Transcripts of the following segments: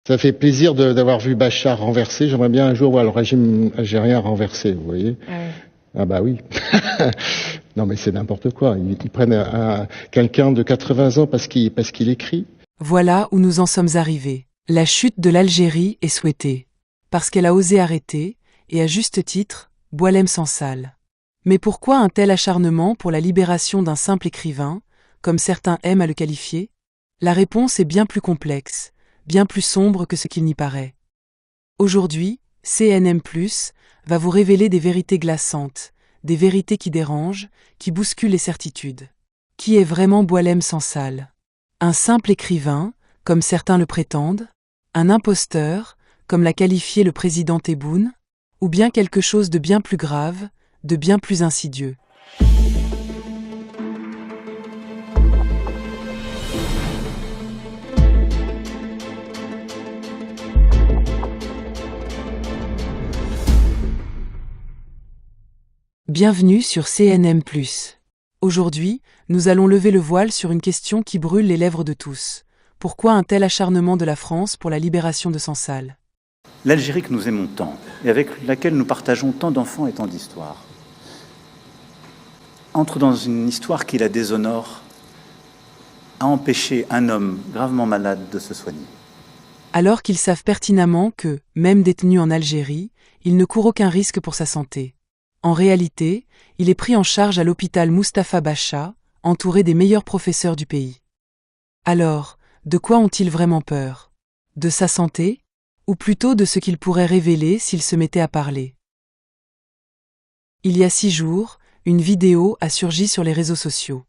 Ça fait plaisir d'avoir vu Bachar renversé. J'aimerais bien un jour voir le régime algérien renversé, vous voyez. Ouais. Ah bah oui. Non mais c'est n'importe quoi. Ils prennent quelqu'un de 80 ans parce qu'il écrit. Voilà où nous en sommes arrivés. La chute de l'Algérie est souhaitée. Parce qu'elle a osé arrêter, et à juste titre, Boualem Sansal. Mais pourquoi un tel acharnement pour la libération d'un simple écrivain, comme certains aiment à le qualifier? La réponse est bien plus complexe, bien plus sombre que ce qu'il n'y paraît. Aujourd'hui, CNM+, va vous révéler des vérités glaçantes, des vérités qui dérangent, qui bousculent les certitudes. Qui est vraiment Boualem Sansal? Un simple écrivain, comme certains le prétendent? Un imposteur, comme l'a qualifié le président Tebboune? Ou bien quelque chose de bien plus grave, de bien plus insidieux? Bienvenue sur CNM+. Aujourd'hui, nous allons lever le voile sur une question qui brûle les lèvres de tous. Pourquoi un tel acharnement de la France pour la libération de Sansal? L'Algérie que nous aimons tant, et avec laquelle nous partageons tant d'enfants et tant d'histoires, entre dans une histoire qui la déshonore, a empêché un homme gravement malade de se soigner. Alors qu'ils savent pertinemment que, même détenu en Algérie, il ne court aucun risque pour sa santé. En réalité, il est pris en charge à l'hôpital Mustapha Bacha, entouré des meilleurs professeurs du pays. Alors, de quoi ont-ils vraiment peur? De sa santé? Ou plutôt de ce qu'il pourrait révéler s'il se mettait à parler? Il y a 6 jours, une vidéo a surgi sur les réseaux sociaux.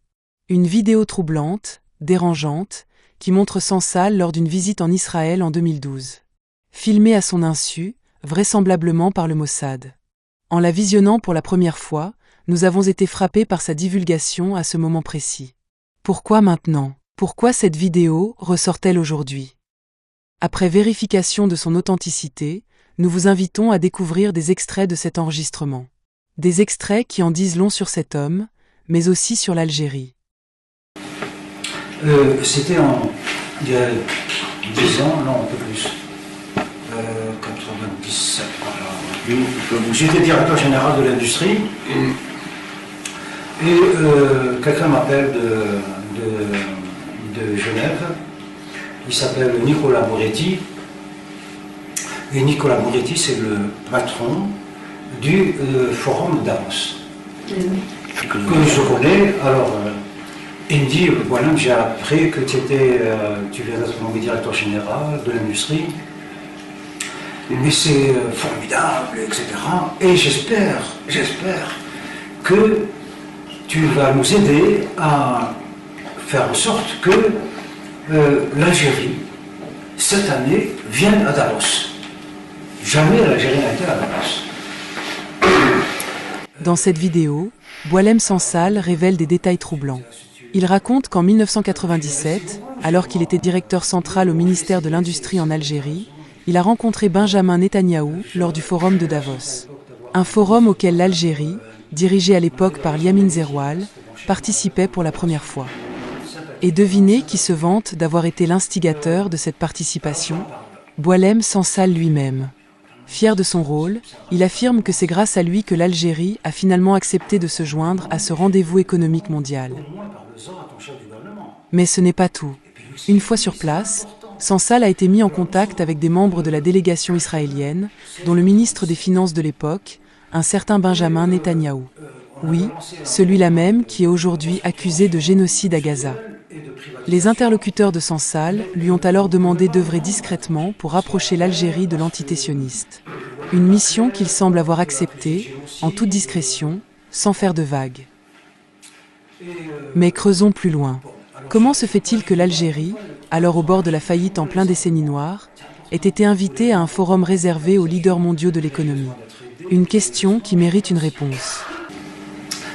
Une vidéo troublante, dérangeante, qui montre Sansal lors d'une visite en Israël en 2012. Filmée à son insu, vraisemblablement par le Mossad. En la visionnant pour la première fois, nous avons été frappés par sa divulgation à ce moment précis. Pourquoi maintenant? Pourquoi cette vidéo ressort-elle aujourd'hui? Après vérification de son authenticité, nous vous invitons à découvrir des extraits de cet enregistrement. Des extraits qui en disent long sur cet homme, mais aussi sur l'Algérie. C'était il y a 10 ans, non un peu plus, 97, voilà. J'étais directeur général de l'industrie et quelqu'un m'appelle de Genève. Il s'appelle Nicolas Moretti. Et Nicolas Moretti, c'est le patron du forum de Davos. Que je connais. Alors, il me dit, voilà, j'ai appris que tu viens d'être nommé directeur général de l'industrie. Mais c'est formidable, etc. Et j'espère que tu vas nous aider à faire en sorte que l'Algérie, cette année, vienne à Davos. Jamais l'Algérie n'a été à Davos. Dans cette vidéo, Boualem Sansal révèle des détails troublants. Il raconte qu'en 1997, alors qu'il était directeur central au ministère de l'Industrie en Algérie, il a rencontré Benjamin Netanyahou lors du forum de Davos. Un forum auquel l'Algérie, dirigée à l'époque par Yamin Zeroual, participait pour la première fois. Et devinez qui se vante d'avoir été l'instigateur de cette participation? Boualem Sansal lui-même. Fier de son rôle, il affirme que c'est grâce à lui que l'Algérie a finalement accepté de se joindre à ce rendez-vous économique mondial. Mais ce n'est pas tout. Une fois sur place, Sansal a été mis en contact avec des membres de la délégation israélienne, dont le ministre des Finances de l'époque, un certain Benjamin Netanyahou. Oui, celui-là même qui est aujourd'hui accusé de génocide à Gaza. Les interlocuteurs de Sansal lui ont alors demandé d'œuvrer discrètement pour rapprocher l'Algérie de l'entité sioniste. Une mission qu'il semble avoir acceptée, en toute discrétion, sans faire de vagues. Mais creusons plus loin. Comment se fait-il que l'Algérie, alors au bord de la faillite en plein décennie noire, ait été invitée à un forum réservé aux leaders mondiaux de l'économie? Une question qui mérite une réponse.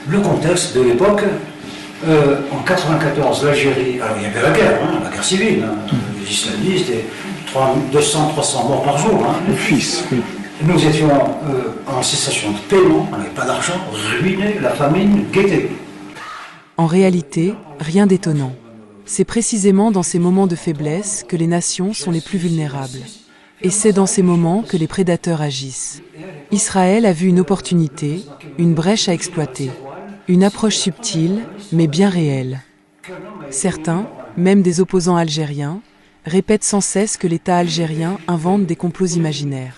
Le contexte de l'époque, en 1994, l'Algérie, alors il y avait la guerre civile, les islamistes, et 200-300 morts par jour. Nous étions en cessation de paiement, on n'avait pas d'argent, ruinés, la famine guettait. En réalité, rien d'étonnant. C'est précisément dans ces moments de faiblesse que les nations sont les plus vulnérables. Et c'est dans ces moments que les prédateurs agissent. Israël a vu une opportunité, une brèche à exploiter. Une approche subtile, mais bien réelle. Certains, même des opposants algériens, répètent sans cesse que l'État algérien invente des complots imaginaires.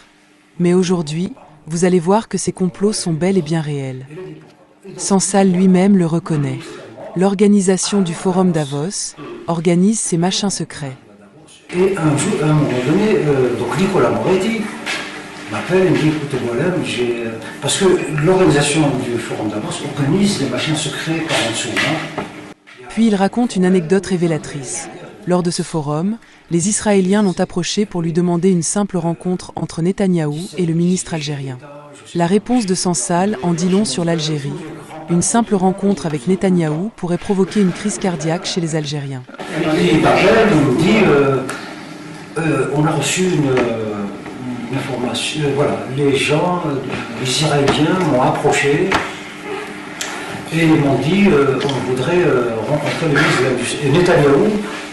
Mais aujourd'hui, vous allez voir que ces complots sont bel et bien réels. Sansal lui-même le reconnaît. L'organisation du Forum Davos organise ces machins secrets. Et un jour, à un moment donné, donc Nicolas Moretti m'appelle et me dit, écoute Boilem, parce que l'organisation du Forum Davos organise des machins secrets par en dessous. Puis il raconte une anecdote révélatrice. Lors de ce forum, les Israéliens l'ont approché pour lui demander une simple rencontre entre Netanyahou et le ministre algérien. La réponse de Sansal en dit long sur l'Algérie. Une simple rencontre avec Netanyahou pourrait provoquer une crise cardiaque chez les Algériens. Il m'appelle, il me dit, on a reçu une information, voilà, les gens, les Israéliens m'ont approché et ils m'ont dit, on voudrait rencontrer le ministre de l'Industrie. Et Netanyahou,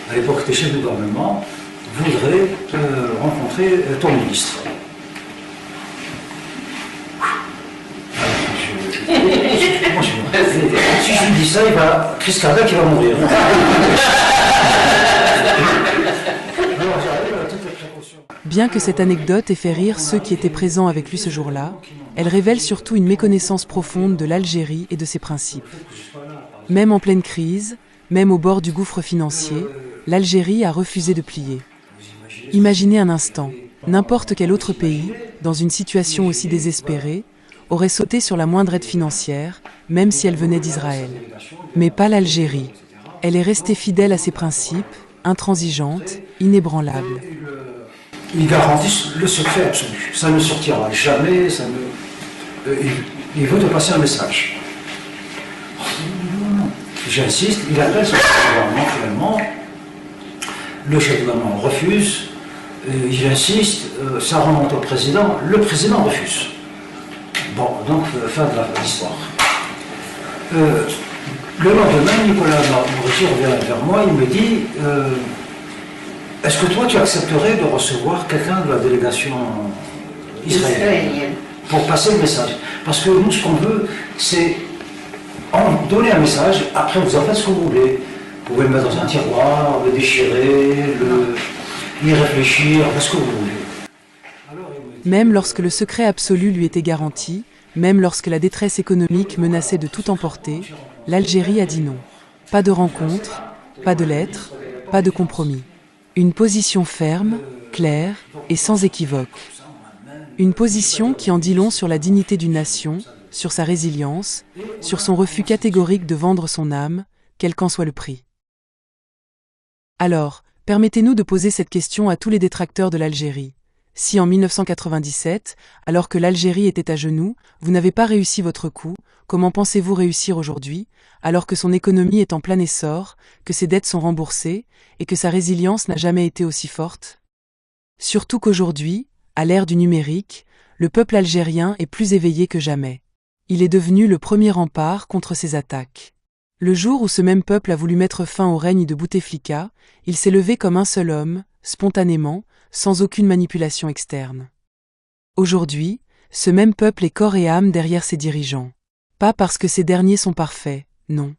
à l'époque était chef du gouvernement, voudrait rencontrer ton ministre. Si je lui dis ça, il va, crise cardiaque, il va mourir. Bien que cette anecdote ait fait rire ceux qui étaient présents avec lui ce jour-là, elle révèle surtout une méconnaissance profonde de l'Algérie et de ses principes. Même en pleine crise, même au bord du gouffre financier, l'Algérie a refusé de plier. Imaginez un instant, n'importe quel autre pays, dans une situation aussi désespérée, aurait sauté sur la moindre aide financière, même si elle venait d'Israël. Mais pas l'Algérie. Elle est restée fidèle à ses principes, intransigeante, inébranlable. Ils garantissent le secret absolu. Ça ne sortira jamais, il veut te passer un message. J'insiste, il appelle son gouvernement finalement. Le chef du gouvernement refuse. Il insiste, ça remonte au président. Le président refuse. Bon, donc, fin de l'histoire. Le lendemain, Nicolas Moretti revient vers moi, il me dit est-ce que toi, tu accepterais de recevoir quelqu'un de la délégation israélienne pour passer le message? Parce que nous, ce qu'on veut, c'est donner un message, après vous en faites ce que vous voulez. Vous pouvez le mettre dans un tiroir, le déchirer, y réfléchir, ce que vous voulez. Même lorsque le secret absolu lui était garanti, même lorsque la détresse économique menaçait de tout emporter, l'Algérie a dit non. Pas de rencontre, pas de lettres, pas de compromis. Une position ferme, claire et sans équivoque. Une position qui en dit long sur la dignité d'une nation, sur sa résilience, sur son refus catégorique de vendre son âme, quel qu'en soit le prix. Alors, permettez-nous de poser cette question à tous les détracteurs de l'Algérie. Si en 1997, alors que l'Algérie était à genoux, vous n'avez pas réussi votre coup, comment pensez-vous réussir aujourd'hui, alors que son économie est en plein essor, que ses dettes sont remboursées, et que sa résilience n'a jamais été aussi forte? Surtout qu'aujourd'hui, à l'ère du numérique, le peuple algérien est plus éveillé que jamais. Il est devenu le premier rempart contre ces attaques. Le jour où ce même peuple a voulu mettre fin au règne de Bouteflika, il s'est levé comme un seul homme, spontanément, sans aucune manipulation externe. Aujourd'hui, ce même peuple est corps et âme derrière ses dirigeants. Pas parce que ces derniers sont parfaits, non.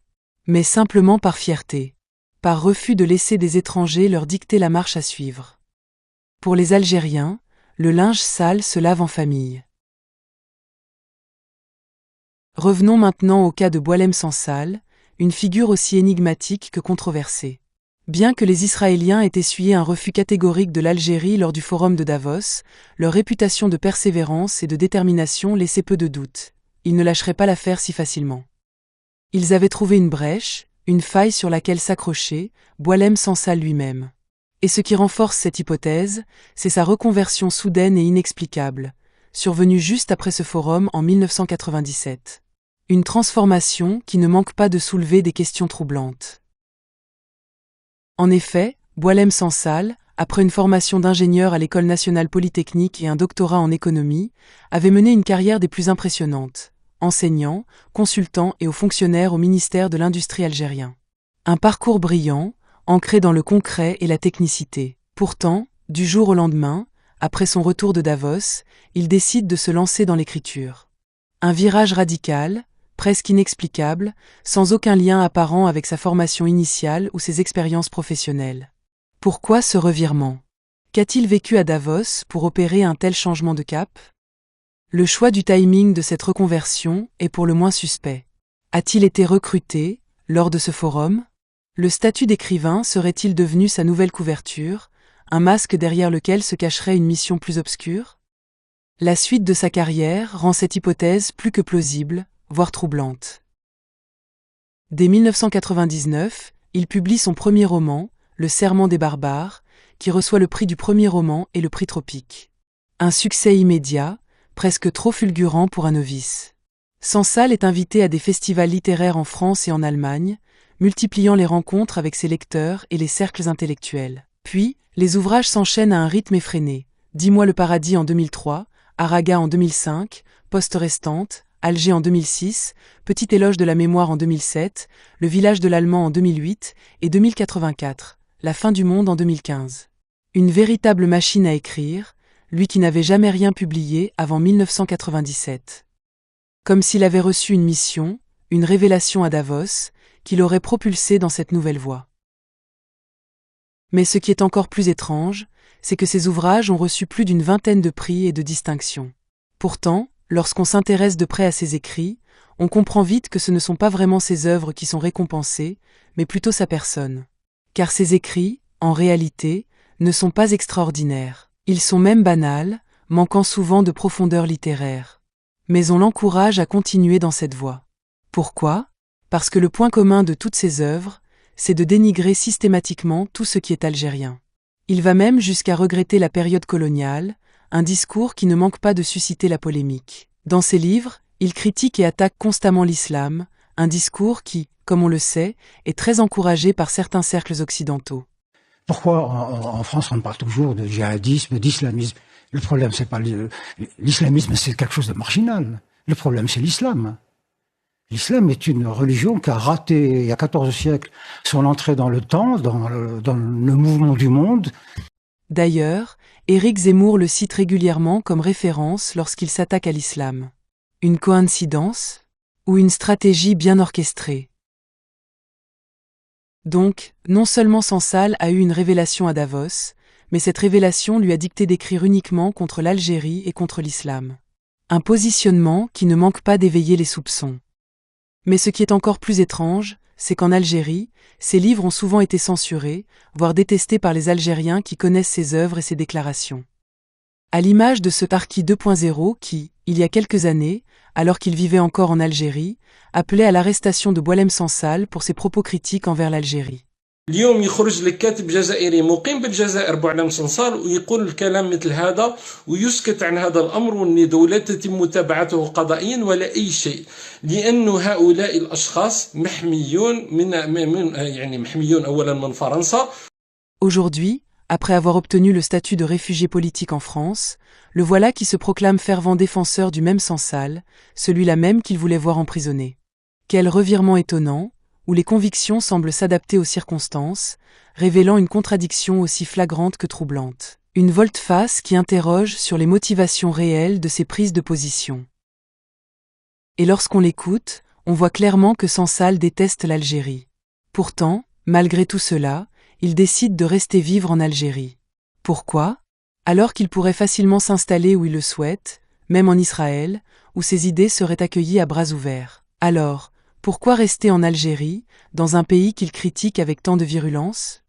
Mais simplement par fierté. Par refus de laisser des étrangers leur dicter la marche à suivre. Pour les Algériens, le linge sale se lave en famille. Revenons maintenant au cas de Boualem Sansal, une figure aussi énigmatique que controversée. Bien que les Israéliens aient essuyé un refus catégorique de l'Algérie lors du forum de Davos, leur réputation de persévérance et de détermination laissait peu de doute. Ils ne lâcheraient pas l'affaire si facilement. Ils avaient trouvé une brèche, une faille sur laquelle s'accrocher, Boualem Sansal lui-même. Et ce qui renforce cette hypothèse, c'est sa reconversion soudaine et inexplicable, survenue juste après ce forum en 1997. Une transformation qui ne manque pas de soulever des questions troublantes. En effet, Boualem Sansal, après une formation d'ingénieur à l'École nationale polytechnique et un doctorat en économie, avait mené une carrière des plus impressionnantes, enseignant, consultant et haut fonctionnaire au ministère de l'Industrie algérien. Un parcours brillant, ancré dans le concret et la technicité. Pourtant, du jour au lendemain, après son retour de Davos, il décide de se lancer dans l'écriture. Un virage radical, presque inexplicable, sans aucun lien apparent avec sa formation initiale ou ses expériences professionnelles. Pourquoi ce revirement? Qu'a-t-il vécu à Davos pour opérer un tel changement de cap? Le choix du timing de cette reconversion est pour le moins suspect. A-t-il été recruté lors de ce forum? Le statut d'écrivain serait-il devenu sa nouvelle couverture, un masque derrière lequel se cacherait une mission plus obscure? La suite de sa carrière rend cette hypothèse plus que plausible, voire troublante. Dès 1999, il publie son premier roman, Le Serment des barbares, qui reçoit le prix du premier roman et le prix Tropique. Un succès immédiat, presque trop fulgurant pour un novice. Sansal est invité à des festivals littéraires en France et en Allemagne, multipliant les rencontres avec ses lecteurs et les cercles intellectuels. Puis, les ouvrages s'enchaînent à un rythme effréné. Dis-moi le paradis en 2003, Araga en 2005, Poste restante, Alger en 2006, Petit éloge de la mémoire en 2007, Le village de l'Allemand en 2008 et 2084, La fin du monde en 2015. Une véritable machine à écrire, lui qui n'avait jamais rien publié avant 1997. Comme s'il avait reçu une mission, une révélation à Davos, qui l'aurait propulsé dans cette nouvelle voie. Mais ce qui est encore plus étrange, c'est que ces ouvrages ont reçu plus d'une vingtaine de prix et de distinctions. Pourtant, lorsqu'on s'intéresse de près à ses écrits, on comprend vite que ce ne sont pas vraiment ses œuvres qui sont récompensées, mais plutôt sa personne. Car ses écrits, en réalité, ne sont pas extraordinaires. Ils sont même banals, manquant souvent de profondeur littéraire. Mais on l'encourage à continuer dans cette voie. Pourquoi? Parce que le point commun de toutes ses œuvres, c'est de dénigrer systématiquement tout ce qui est algérien. Il va même jusqu'à regretter la période coloniale, un discours qui ne manque pas de susciter la polémique. Dans ses livres, il critique et attaque constamment l'islam, un discours qui, comme on le sait, est très encouragé par certains cercles occidentaux. Pourquoi en France on parle toujours de djihadisme, d'islamisme? Le problème c'est pas l'islamisme, c'est quelque chose de marginal. Le problème c'est l'islam. L'islam est une religion qui a raté il y a 14 siècles son entrée dans le temps, dans le mouvement du monde. D'ailleurs, Éric Zemmour le cite régulièrement comme référence lorsqu'il s'attaque à l'islam. Une coïncidence? Ou une stratégie bien orchestrée? Donc, non seulement Sansal a eu une révélation à Davos, mais cette révélation lui a dicté d'écrire uniquement contre l'Algérie et contre l'islam. Un positionnement qui ne manque pas d'éveiller les soupçons. Mais ce qui est encore plus étrange, c'est qu'en Algérie, ses livres ont souvent été censurés, voire détestés par les Algériens qui connaissent ses œuvres et ses déclarations. À l'image de ce Tarki 2.0 qui, il y a quelques années, alors qu'il vivait encore en Algérie, appelait à l'arrestation de Boualem Sansal pour ses propos critiques envers l'Algérie. اليوم يخرج لك كاتب جزائري مقيم بالجزائر بوعلام صنصال ويقول الكلام مثل هذا ويسكت عن هذا الأمر وأن لا تتم متابعته قضائيا ولا أي شيء لأن هؤلاء الأشخاص محميون محميون أولا من فرنسا. Aujourd'hui, après avoir obtenu le statut de réfugié politique en France, le voilà qui se proclame fervent défenseur du même Sansal, celui-là même qu'il voulait voir emprisonné. Quel revirement étonnant, où les convictions semblent s'adapter aux circonstances, révélant une contradiction aussi flagrante que troublante. Une volte-face qui interroge sur les motivations réelles de ses prises de position. Et lorsqu'on l'écoute, on voit clairement que Sansal déteste l'Algérie. Pourtant, malgré tout cela, il décide de rester vivre en Algérie. Pourquoi? Alors qu'il pourrait facilement s'installer où il le souhaite, même en Israël, où ses idées seraient accueillies à bras ouverts. Alors, pourquoi rester en Algérie, dans un pays qu'il critique avec tant de virulence?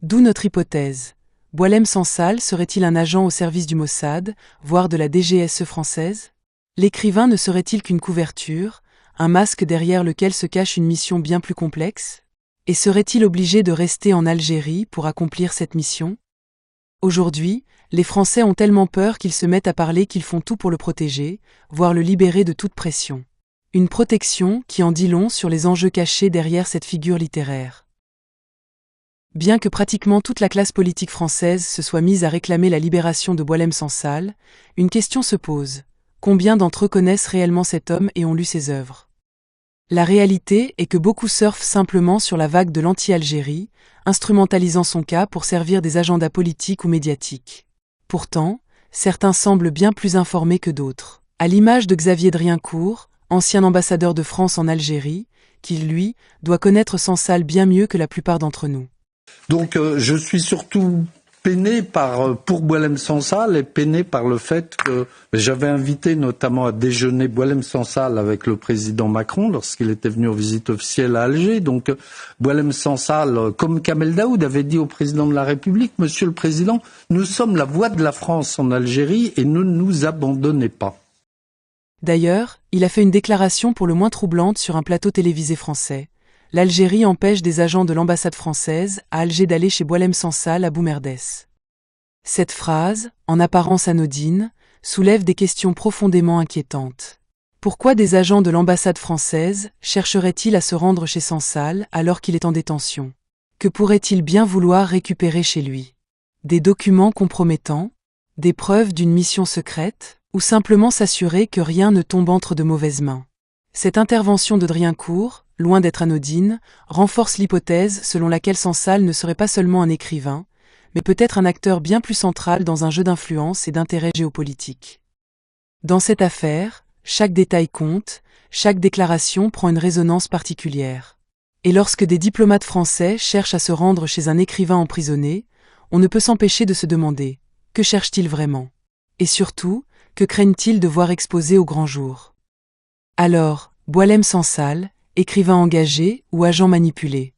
D'où notre hypothèse. Boualem Sansal serait-il un agent au service du Mossad, voire de la DGSE française? L'écrivain ne serait-il qu'une couverture, un masque derrière lequel se cache une mission bien plus complexe? Et serait-il obligé de rester en Algérie pour accomplir cette mission? Aujourd'hui, les Français ont tellement peur qu'ils se mettent à parler qu'ils font tout pour le protéger, voire le libérer de toute pression. Une protection qui en dit long sur les enjeux cachés derrière cette figure littéraire. Bien que pratiquement toute la classe politique française se soit mise à réclamer la libération de Boualem Sansal, une question se pose. Combien d'entre eux connaissent réellement cet homme et ont lu ses œuvres? La réalité est que beaucoup surfent simplement sur la vague de l'anti-Algérie, instrumentalisant son cas pour servir des agendas politiques ou médiatiques. Pourtant, certains semblent bien plus informés que d'autres. À l'image de Xavier Driencourt, ancien ambassadeur de France en Algérie, qui, lui, doit connaître Sansal bien mieux que la plupart d'entre nous. Donc je suis surtout peiné pour Boualem Sansal et peiné par le fait que j'avais invité notamment à déjeuner Boualem Sansal avec le président Macron lorsqu'il était venu en visite officielle à Alger. Donc Boualem Sansal, comme Kamel Daoud, avait dit au président de la République: Monsieur le Président, nous sommes la voix de la France en Algérie et ne nous abandonnez pas. D'ailleurs, il a fait une déclaration pour le moins troublante sur un plateau télévisé français. L'Algérie empêche des agents de l'ambassade française à Alger d'aller chez Boualem Sansal à Boumerdès. Cette phrase, en apparence anodine, soulève des questions profondément inquiétantes. Pourquoi des agents de l'ambassade française chercheraient-ils à se rendre chez Sansal alors qu'il est en détention? Que pourrait-il bien vouloir récupérer chez lui? Des documents compromettants? Des preuves d'une mission secrète? Ou simplement s'assurer que rien ne tombe entre de mauvaises mains? Cette intervention de Driencourt, loin d'être anodine, renforce l'hypothèse selon laquelle Sansal ne serait pas seulement un écrivain, mais peut-être un acteur bien plus central dans un jeu d'influence et d'intérêt géopolitique. Dans cette affaire, chaque détail compte, chaque déclaration prend une résonance particulière. Et lorsque des diplomates français cherchent à se rendre chez un écrivain emprisonné, on ne peut s'empêcher de se demander « que cherchent-ils vraiment ?» Et surtout, que craignent-ils de voir exposé au grand jour? Alors, Boualem Sansal, écrivain engagé ou agent manipulé?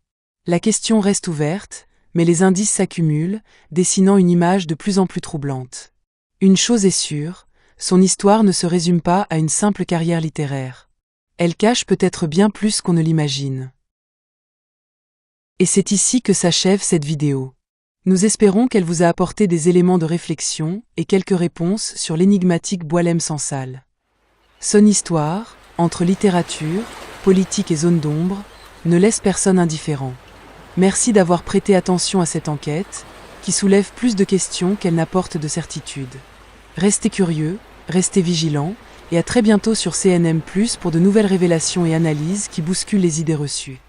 La question reste ouverte, mais les indices s'accumulent, dessinant une image de plus en plus troublante. Une chose est sûre, son histoire ne se résume pas à une simple carrière littéraire. Elle cache peut-être bien plus qu'on ne l'imagine. Et c'est ici que s'achève cette vidéo. Nous espérons qu'elle vous a apporté des éléments de réflexion et quelques réponses sur l'énigmatique Boualem Sansal. Son histoire, entre littérature, politique et zone d'ombre, ne laisse personne indifférent. Merci d'avoir prêté attention à cette enquête, qui soulève plus de questions qu'elle n'apporte de certitudes. Restez curieux, restez vigilants, et à très bientôt sur CNM+, pour de nouvelles révélations et analyses qui bousculent les idées reçues.